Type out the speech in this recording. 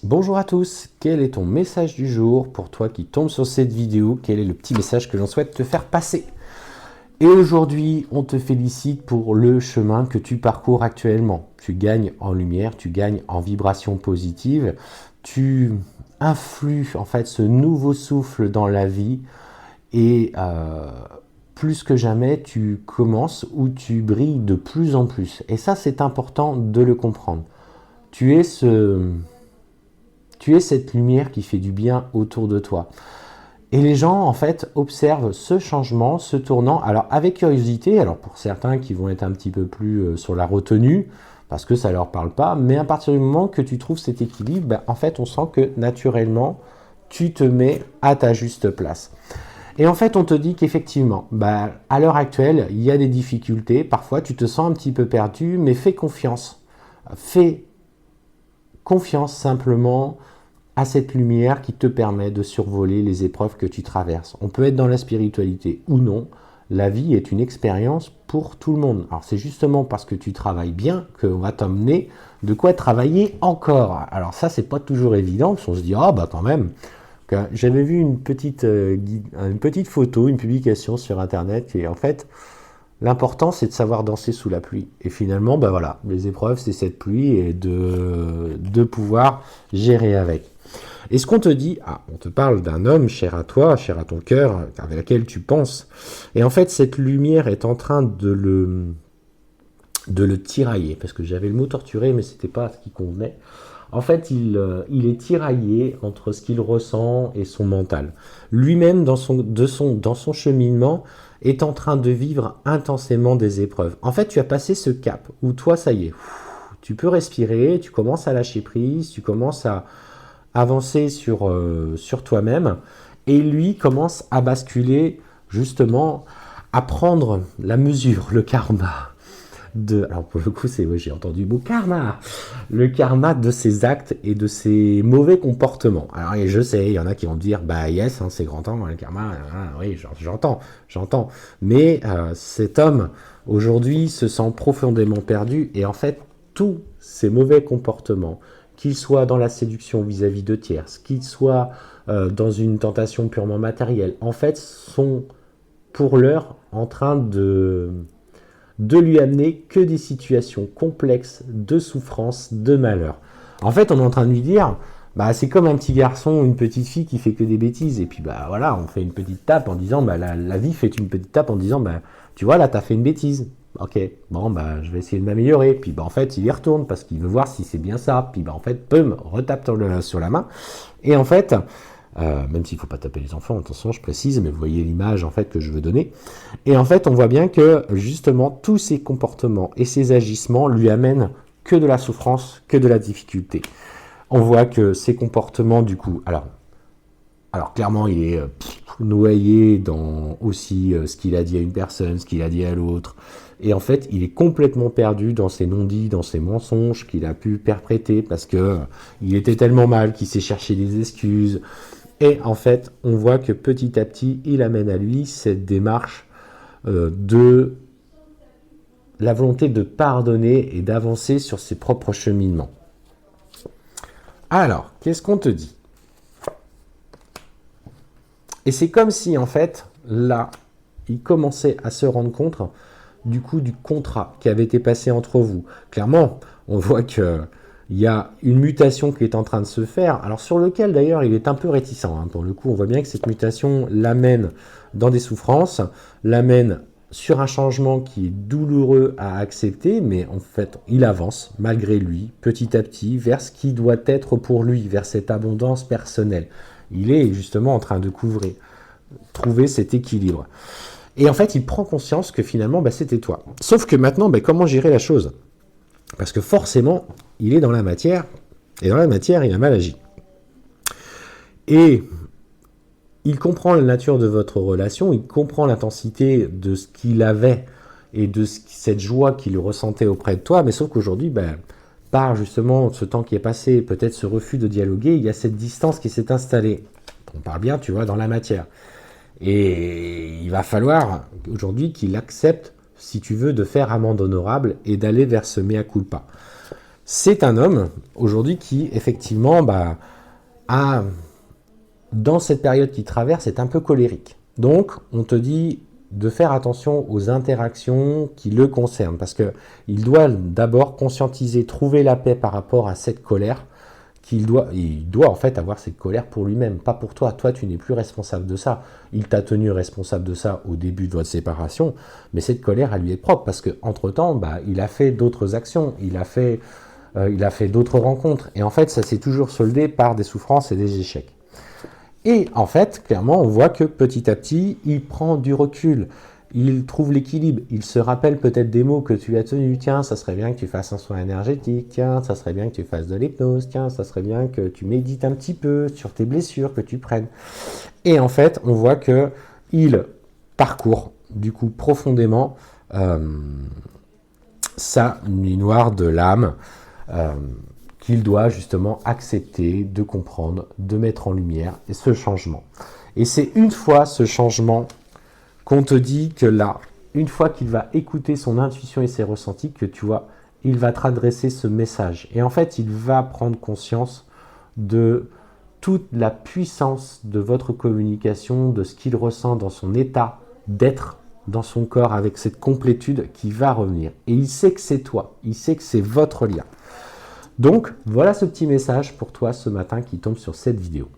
Bonjour à tous, quel est ton message du jour pour toi qui tombe sur cette vidéo? Quel est le petit message que l'on souhaite te faire passer? Et aujourd'hui, on te félicite pour le chemin que tu parcours actuellement. Tu gagnes en lumière, tu gagnes en vibration positive, tu influes en fait ce nouveau souffle dans la vie et plus que jamais, tu commences ou tu brilles de plus en plus. Et ça, c'est important de le comprendre. Tu es cette lumière qui fait du bien autour de toi. Et les gens, en fait, observent ce changement, ce tournant, alors avec curiosité, alors pour certains qui vont être un petit peu plus sur la retenue, parce que ça ne leur parle pas, mais à partir du moment que tu trouves cet équilibre, ben, en fait, on sent que naturellement, tu te mets à ta juste place. Et en fait, on te dit qu'effectivement, ben, à l'heure actuelle, il y a des difficultés, parfois tu te sens un petit peu perdu, mais fais confiance. Fais confiance simplement à cette lumière qui te permet de survoler les épreuves que tu traverses. On peut être dans la spiritualité ou non. La vie est une expérience pour tout le monde. Alors c'est justement parce que tu travailles bien qu'on va t'emmener de quoi travailler encore. Alors ça, c'est pas toujours évident, parce qu'on se dit, ah bah quand même. J'avais vu une petite photo, une publication sur Internet, et en fait, l'important, c'est de savoir danser sous la pluie. Et finalement, ben voilà, les épreuves, c'est cette pluie et de pouvoir gérer avec. Et ce qu'on te dit, on te parle d'un homme cher à toi, cher à ton cœur, avec lequel tu penses. Et en fait, cette lumière est en train de le tirailler. Parce que j'avais le mot torturer, mais c'était pas ce qui convenait. En fait, il est tiraillé entre ce qu'il ressent et son mental. Lui-même, dans son cheminement, est en train de vivre intensément des épreuves. En fait, tu as passé ce cap où toi, ça y est, tu peux respirer, tu commences à lâcher prise, tu commences à avancer sur toi-même, et lui commence à basculer justement, à prendre la mesure, le karma alors pour le coup, j'ai entendu le mot karma, le karma de ses actes et de ses mauvais comportements. Alors et je sais, il y en a qui vont dire, bah yes, hein, c'est grand temps, le karma, oui, j'entends. Mais cet homme, aujourd'hui, se sent profondément perdu, et en fait, tous ces mauvais comportements, qu'il soit dans la séduction vis-à-vis de tierces, qu'il soit dans une tentation purement matérielle, en fait, sont pour l'heure en train de lui amener que des situations complexes de souffrance, de malheur. En fait, on est en train de lui dire, bah, c'est comme un petit garçon ou une petite fille qui fait que des bêtises. Et puis, bah, voilà, on fait une petite tape en disant, bah, la vie fait une petite tape en disant, bah, tu vois, là, t'as fait une bêtise. Ok, bon, bah, je vais essayer de m'améliorer. Puis, bah, en fait, il y retourne parce qu'il veut voir si c'est bien ça. Puis, bah, en fait, pum, retape sur la main. Et en fait, même s'il ne faut pas taper les enfants, attention, je précise, mais vous voyez l'image en fait que je veux donner. Et en fait, on voit bien que justement tous ces comportements et ces agissements lui amènent que de la souffrance, que de la difficulté. On voit que ces comportements, du coup, alors clairement, il est noyé dans aussi ce qu'il a dit à une personne, ce qu'il a dit à l'autre. Et en fait, il est complètement perdu dans ses non-dits, dans ses mensonges qu'il a pu perpréter parce que il était tellement mal qu'il s'est cherché des excuses. Et en fait, on voit que petit à petit, il amène à lui cette démarche de la volonté de pardonner et d'avancer sur ses propres cheminements. Alors, qu'est-ce qu'on te dit? Et c'est comme si, en fait, là, il commençait à se rendre compte du coup du contrat qui avait été passé entre vous. Clairement, on voit que il y a une mutation qui est en train de se faire, alors sur lequel d'ailleurs il est un peu réticent. Pour le coup, on voit bien que cette mutation l'amène dans des souffrances, l'amène sur un changement qui est douloureux à accepter, mais en fait, il avance malgré lui, petit à petit, vers ce qui doit être pour lui, vers cette abondance personnelle. Il est justement en train de trouver cet équilibre. Et en fait, il prend conscience que finalement, c'était toi. Sauf que maintenant, comment gérer la chose? Parce que forcément, il est dans la matière, et dans la matière, il a mal agi. Et il comprend la nature de votre relation, il comprend l'intensité de ce qu'il avait et de cette joie qu'il ressentait auprès de toi, mais sauf qu'aujourd'hui, par justement ce temps qui est passé, peut-être ce refus de dialoguer, il y a cette distance qui s'est installée. On parle bien, tu vois, dans la matière. Et il va falloir aujourd'hui qu'il accepte, si tu veux, de faire amende honorable et d'aller vers ce mea culpa. C'est un homme aujourd'hui qui effectivement a, dans cette période qu'il traverse, est un peu colérique. Donc on te dit de faire attention aux interactions qui le concernent, parce qu'il doit d'abord conscientiser, trouver la paix par rapport à cette colère, il doit en fait avoir cette colère pour lui-même, pas pour toi. Toi, tu n'es plus responsable de ça. Il t'a tenu responsable de ça au début de votre séparation, mais cette colère, elle lui est propre, parce qu'entre-temps, il a fait d'autres actions, il a fait d'autres rencontres, et en fait, ça s'est toujours soldé par des souffrances et des échecs. Et en fait, clairement, on voit que petit à petit, il prend du recul, il trouve l'équilibre, il se rappelle peut-être des mots que tu as tenus. Tiens, ça serait bien que tu fasses un soin énergétique, tiens, ça serait bien que tu fasses de l'hypnose, tiens, ça serait bien que tu médites un petit peu sur tes blessures, que tu prennes. Et en fait, on voit que il parcourt, du coup, profondément sa nuit noire de l'âme, qu'il doit justement accepter, de comprendre, de mettre en lumière et ce changement. Et c'est une fois ce changement qu'on te dit que là, une fois qu'il va écouter son intuition et ses ressentis, que tu vois, il va te adresser ce message. Et en fait, il va prendre conscience de toute la puissance de votre communication, de ce qu'il ressent dans son état d'être dans son corps avec cette complétude qui va revenir. Et il sait que c'est toi, il sait que c'est votre lien. Donc, voilà ce petit message pour toi ce matin qui tombe sur cette vidéo.